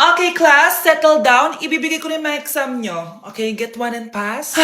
Okay, class, settle down. Ibibigay ko na yung mga exam nyo. Okay, get one and pass.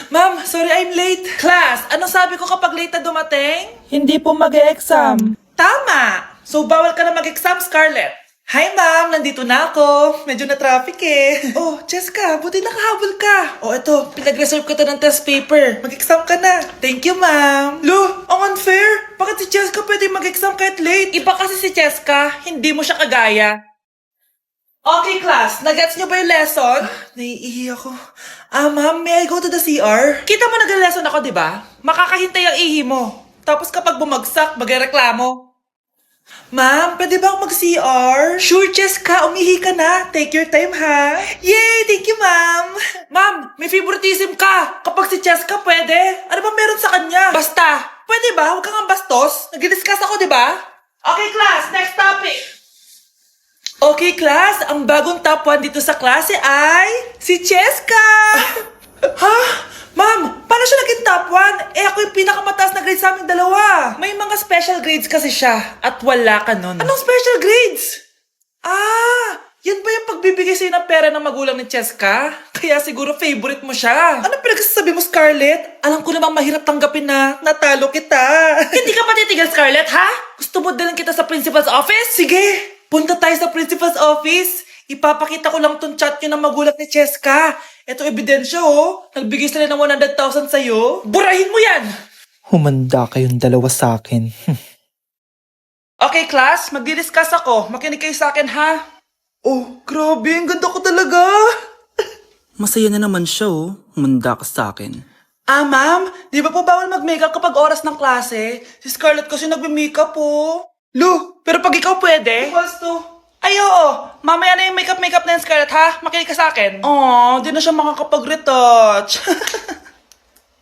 Ma'am, sorry I'm late. Class, ano sabi ko kapag late na dumating? Hindi po mag-e-exam. Tama! So, bawal ka na mag-exam, Scarlett. Hi, ma'am! Nandito na ako. Medyo na-traffic eh. Oh, Jessica, buti nakahabol ka. Oh, eto, pinag-reserve ka to ng test paper. Mag-exam ka na. Thank you, ma'am. Lo, ang unfair. Bakit si Jessica pwede mag-exam kahit late? Iba kasi si Jessica, hindi mo siya kagaya. Okay, class. Nagets niyo ba yung lesson? Naiihi ako. Ma'am, may I go to the CR? Kita mo nag-lesson ako, di ba? Makakahintay ang ihi mo. Tapos kapag bumagsak, magreklamo. Ma'am, pwede ba ako mag-CR? Sure, Jessica. Umihi ka na. Take your time, ha? Yay! Thank you, ma'am. Ma'am, may favoritism ka. Kapag si Jessica pwede, ano ba meron sa kanya? Basta. Pwede ba? Huwag kang ang bastos. Nag-discuss ako, di ba? Okay, class. Next topic. Okay, class. Ang bagong top 1 dito sa klase ay si Cheska! Ha? Ma'am, paano siya naging top 1? Ako yung pinakamataas na grade sa aming dalawa. May mga special grades kasi siya at wala ka nun. Anong special grades? Yan ba yung pagbibigay sa'yo ng pera ng magulang ni Cheska? Kaya siguro favorite mo siya. Ano pinagsasabi mo, Scarlett? Alam ko namang mahirap tanggapin na natalo kita. Hindi ka pa titigil, Scarlett, ha? Gusto mo dalhin kita sa principal's office? Sige! Punta tayo sa principal's office. Ipapakita ko lang tong chat nyo ng magulang ni Cheska. Ito ebidensya, oh. Nagbigay sila ng 100,000 sa'yo. Burahin mo yan! Humanda kayong dalawa sa akin. Okay, class. Magdi-discuss ako. Makinig kayo sa akin, ha? Oh, grabe. Ang ganda ko talaga. Masaya na naman siya Humanda ka sa akin. Ma'am. Di ba po bawal mag-makeup kapag oras ng klase? Si Scarlett kasi nagme-makeup, po. Lu, pero pag ikaw pwede? Equals to. Ay, oo. Mamaya na yung makeup na yung Scarlett, ha? Makinig ka sa akin. Aww, di na siya makakapag-retouch.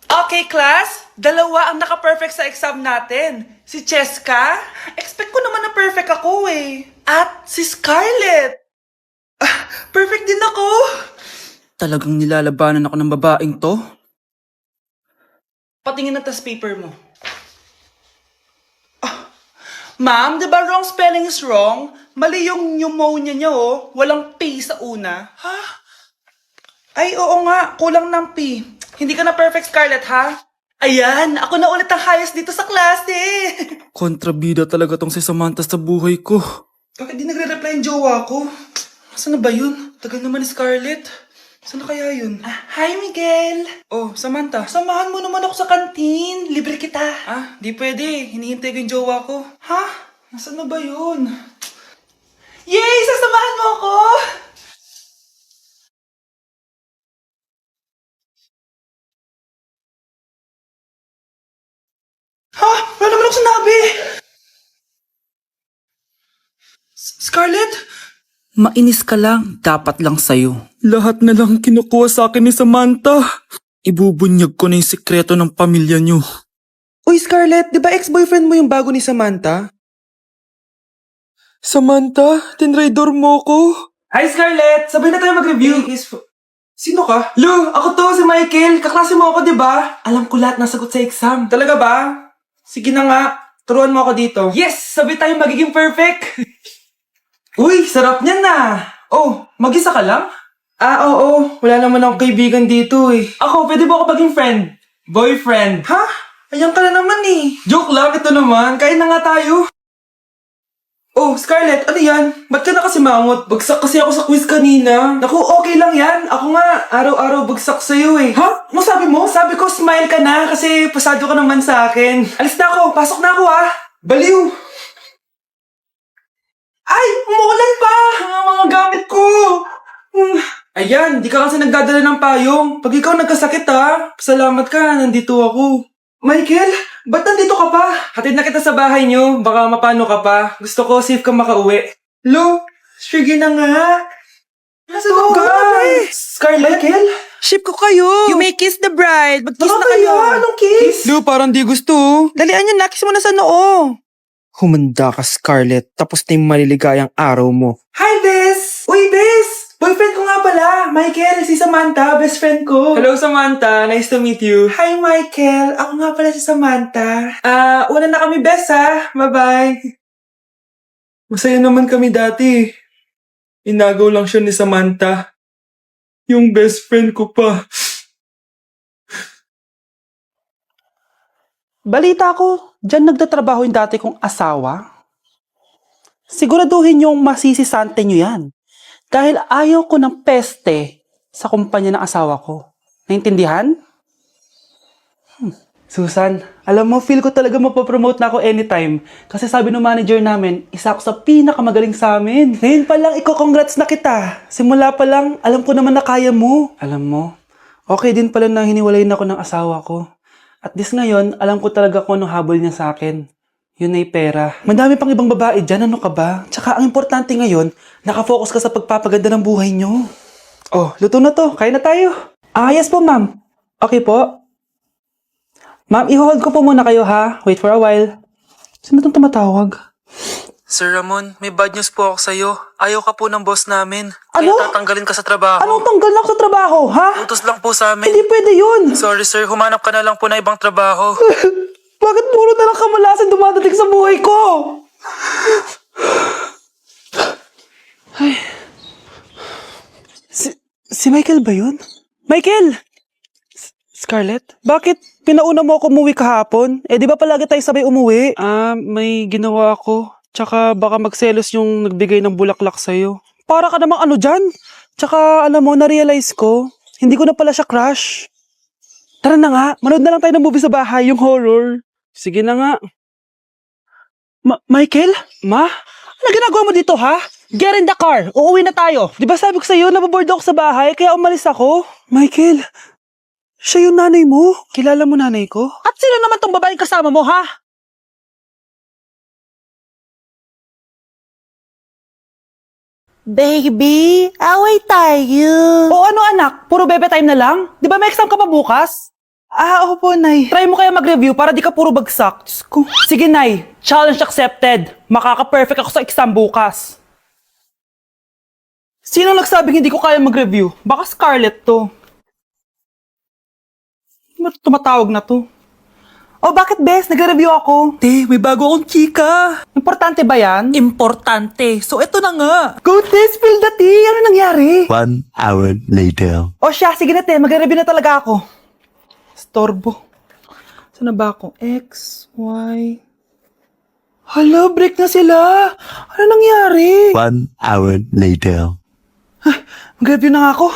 Okay, class. Dalawa ang naka-perfect sa exam natin. Si Cheska. Expect ko naman na perfect ako, eh. At si Scarlett. Perfect din ako. Talagang nilalabanan ako ng babaeng to? Patingin ng test paper mo. Ma'am, di ba wrong spelling is wrong? Mali yung pneumonia niya, oh. Walang P sa una. Ha? Ay, oo nga. Kulang ng P. Hindi ka na perfect, Scarlett, ha? Ayan, ako na ulit ang highest dito sa klase. Kontrabida talaga tong si Samantha sa buhay ko. Bakit di nagre-reply yung jowa ko? Saan na ba yun? Tagal naman ni Scarlett. Saan na kaya yun? Hi, Miguel! Oh, Samantha, samahan mo naman ako sa kantin. Libre kita. Di pwede. Hinihintay ko yung jowa ko. Ha? Nasaan na ba yun? Yay! Sasamahan mo ako! Ha? Wala naman ako sinabi! Scarlett? Mainis ka lang. Dapat lang sa'yo. Lahat na lang kinukuha sa akin ni Samantha. Ibubunyag ko na yung sikreto ng pamilya niyo. Uy, Scarlett, di ba ex-boyfriend mo yung bago ni Samantha? Samantha, tinraidor mo ko. Hi, Scarlett! Sabay na tayo mag-review. Sino ka? Lu, ako to, si Michael. Kaklase mo ako, di ba? Alam ko lahat ng sagot sa exam. Talaga ba? Sige na nga. Turuan mo ako dito. Yes! Sabay tayo magiging perfect! Uy, sarap niyan na! Oh, mag-isa ka lang? Oo. Wala naman akong kaibigan dito eh. Ako, pwede ba ako maging friend? Boyfriend. Ha? Ayan ka na naman eh. Joke lang, ito naman. Kain na nga tayo. Oh, Scarlett, ano yan? Ba't ka na kasi mangot? Bagsak kasi ako sa quiz kanina. Naku, okay lang yan. Ako nga, araw-araw bagsak sa'yo eh. Ha? Ano sabi mo? Sabi ko, smile ka na kasi pasado ka naman sa akin. Alis na ako, pasok na ako ah. Baliw! Ay, umuulan pa! Ang mga gamit ko! Ayan, di ka kasi nagdadala ng payong. Pag ikaw nagkasakit ha, salamat ka, nandito ako. Michael, ba't nandito ka pa? Hatid na kita sa bahay niyo, baka mapano ka pa. Gusto ko safe kang makauwi. Lo, sige na nga. Nasaan ka? Scarlett? Michael? Ship ko kayo! You may kiss the bride! Mag-kiss na kayo! Anong kiss? Lu, parang di gusto. Dalian nyo na! Kiss mo na sa noo! Humanda ka, Scarlett. Tapos na yung maliligayang araw mo. Hi, Bes! Uy, Bes! Boyfriend ko nga pala. Michael, si Samantha, best friend ko. Hello, Samantha. Nice to meet you. Hi, Michael. Ako nga pala si Samantha. Una na kami, Bes, ha? Bye-bye. Masaya naman kami dati. Inagaw lang siya ni Samantha. Yung best friend ko pa. Balita ko, dyan nagtatrabaho yung dati kong asawa. Siguraduhin yung masisisante nyo yan. Dahil ayaw ko ng peste sa kumpanya ng asawa ko. Naintindihan? Susan, alam mo, feel ko talaga mapapromote na ako anytime. Kasi sabi ng manager namin, isa ako sa pinakamagaling sa amin. Ngayon pa lang, congrats na kita. Simula pa lang, alam ko naman na kaya mo. Alam mo, okay din pala na hiniwalayin ako ng asawa ko. At this ngayon, alam ko talaga kung anong habol niya sa akin. Yun ay pera. Madami pang ibang babae dyan, ano ka ba? Tsaka ang importante ngayon, nakafocus ka sa pagpapaganda ng buhay nyo. Oh, luto na to. Kaya na tayo. Yes po, ma'am. Okay po. Ma'am, i-hold ko po muna kayo ha. Wait for a while. Sino itong tumatawag? Sir Ramon, may bad news po ako sa'yo. Ayaw ka po ng boss namin. Ano? Kaya tatanggalin ka sa trabaho. Anong tanggal na ako sa trabaho, ha? Utos lang po sa amin. Hindi pwede yun. Sorry sir, humanap ka na lang po na ibang trabaho. Bakit puro na lang kamalasan dumadating sa buhay ko? Ay. Si Michael ba yun? Michael! Scarlett? Bakit pinauna mo ako umuwi kahapon? Di ba palagi tayo sabay umuwi? May ginawa ako. Tsaka baka magselos yung nagbigay ng bulaklak sa'yo. Para ka namang ano dyan? Tsaka alam mo, na-realize ko, hindi ko na pala siya crush. Tara na nga, manood na lang tayo ng movie sa bahay, yung horror. Sige na nga. Michael? Ma? Ano ginagawa mo dito, ha? Get in the car, uuwi na tayo. Di ba sabi ko sa'yo, nababoard ako sa bahay, kaya umalis ako? Michael, siya yung nanay mo? Kilala mo nanay ko? At sino naman tong babaeng kasama mo, ha? Baby, away tayo. O ano anak, puro bebe time na lang? Di ba may exam ka pa bukas? Opo, Nay. Try mo kaya mag-review para di ka puro bagsak. Diyos ko. Sige, Nay. Challenge accepted. Makaka-perfect ako sa exam bukas. Sino nagsabing hindi ko kaya mag-review? Baka Scarlett to. Ba't tumatawag na to? Oh, bakit, Bes? Nag-review ako. Te, may bago akong chika. Importante ba yan? Importante. So, eto na nga. Go, Te. Spill the tea. Ano nangyari? 1 hour later. O siya, sige na, Te. Mag-review na talaga ako. Storbo. Saan na ba ako? X, Y... Hala, break na sila. Ano nangyari? 1 hour later. Mag-review na nga ako.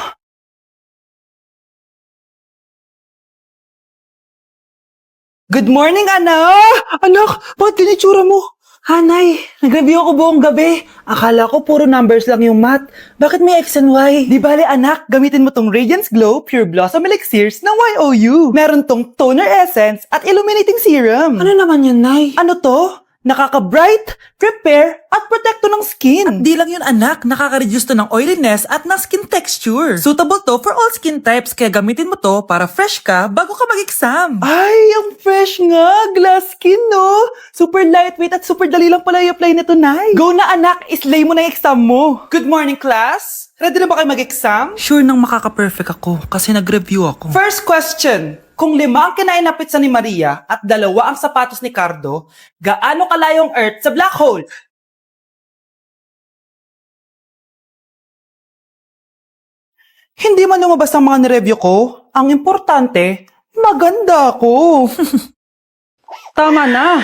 Good morning, anak! Anak, bakit kinitsura mo? Hanay, nag-review ako buong gabi. Akala ko puro numbers lang yung math. Bakit may X and Y? Di bale, anak, gamitin mo tong Radiance Glow Pure Blossom Elixirs ng YOU. Meron tong toner essence at illuminating serum. Ano naman yun, Nay? Ano to? Nakaka-bright, prepare, at protekto ng skin. At di lang yun anak, nakaka-reduce to ng oiliness at ng skin texture. Suitable to for all skin types kaya gamitin mo to para fresh ka bago ka mag-exam. Ay, ang fresh nga. Glass skin, no? Super lightweight at super dali lang pala i-apply nito, Nay. Go na, anak. Islay mo na yung exam mo. Good morning, class. Ready na ba kayo mag-exam? Sure nang makaka-perfect ako kasi nag-review ako. First question. Kung 5 ang kinain na pizza ni Maria at 2 ang sapatos ni Cardo, gaano kalayong Earth sa black hole? Hindi man lumabas ang mga nireview ko. Ang importante, maganda ako. Tama na.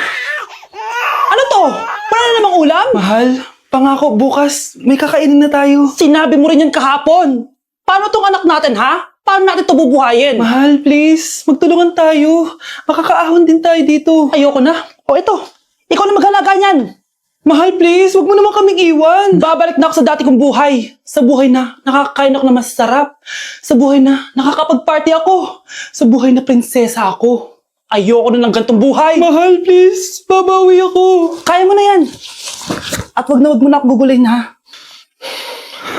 Ano to? Wala na namang ulam? Mahal, pangako bukas may kakainin na tayo. Sinabi mo rin yan kahapon. Paano tong anak natin, ha? Paano natin ito bubuhayin? Mahal, please. Magtulungan tayo. Makakaahon din tayo dito. Ayoko na. O ito, ikaw na maghalaga niyan. Mahal, please. Huwag mo naman kaming iwan. Babalik na ako sa dati kong buhay. Sa buhay na nakakain ako na masarap. Sa buhay na nakakapag-party ako. Sa buhay na prinsesa ako. Ayoko na ng gantong buhay. Mahal, please. Babawi ako. Kaya mo na yan. At wag mo na ako gugulayin, ha?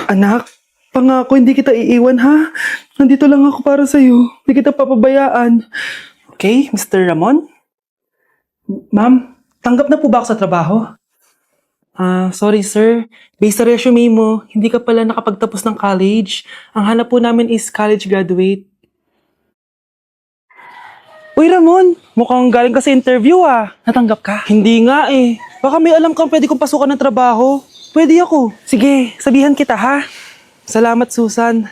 Anak, pangako hindi kita iiwan, ha? Nandito lang ako para sa'yo. Hindi kita papabayaan. Okay, Mr. Ramon? Ma'am, tanggap na po ba ako sa trabaho? Sorry sir. Based sa resume mo, hindi ka pala nakapagtapos ng college. Ang hanap po namin is college graduate. Uy Ramon, mukhang galing ka sa interview ah. Natanggap ka? Hindi nga eh. Baka may alam kang pwede kong pasukan ng trabaho. pwede ako. Sige, sabihan kita ha. Salamat, Susan.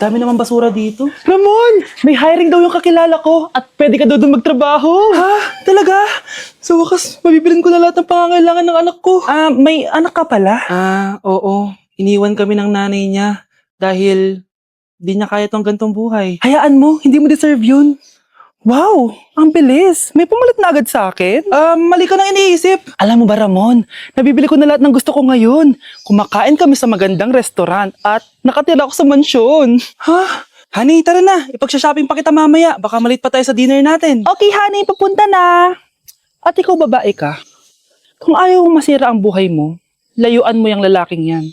Dami naman basura dito. Ramon! May hiring daw yung kakilala ko at pwede ka daw doon magtrabaho. Ha? Talaga? Sa wakas, mabibilin ko na lahat ng pangangailangan ng anak ko. May anak ka pala? Oo. Iniwan kami ng nanay niya dahil di niya kaya tong gantong buhay. Hayaan mo, hindi mo deserve yun. Wow, ang bilis. May pumalit na agad sa akin? Mali ka nang iniisip. Alam mo ba, Ramon, nabibili ko na lahat ng gusto ko ngayon. Kumakain kami sa magandang restaurant at nakatira ako sa mansyon. Ha? Honey, tara na. Ipag-shopping pa kita mamaya. Baka malit pa tayo sa dinner natin. Okay, honey, papunta na. At ikaw babae ka. Kung ayaw mong masira ang buhay mo, layuan mo yung lalaking yan.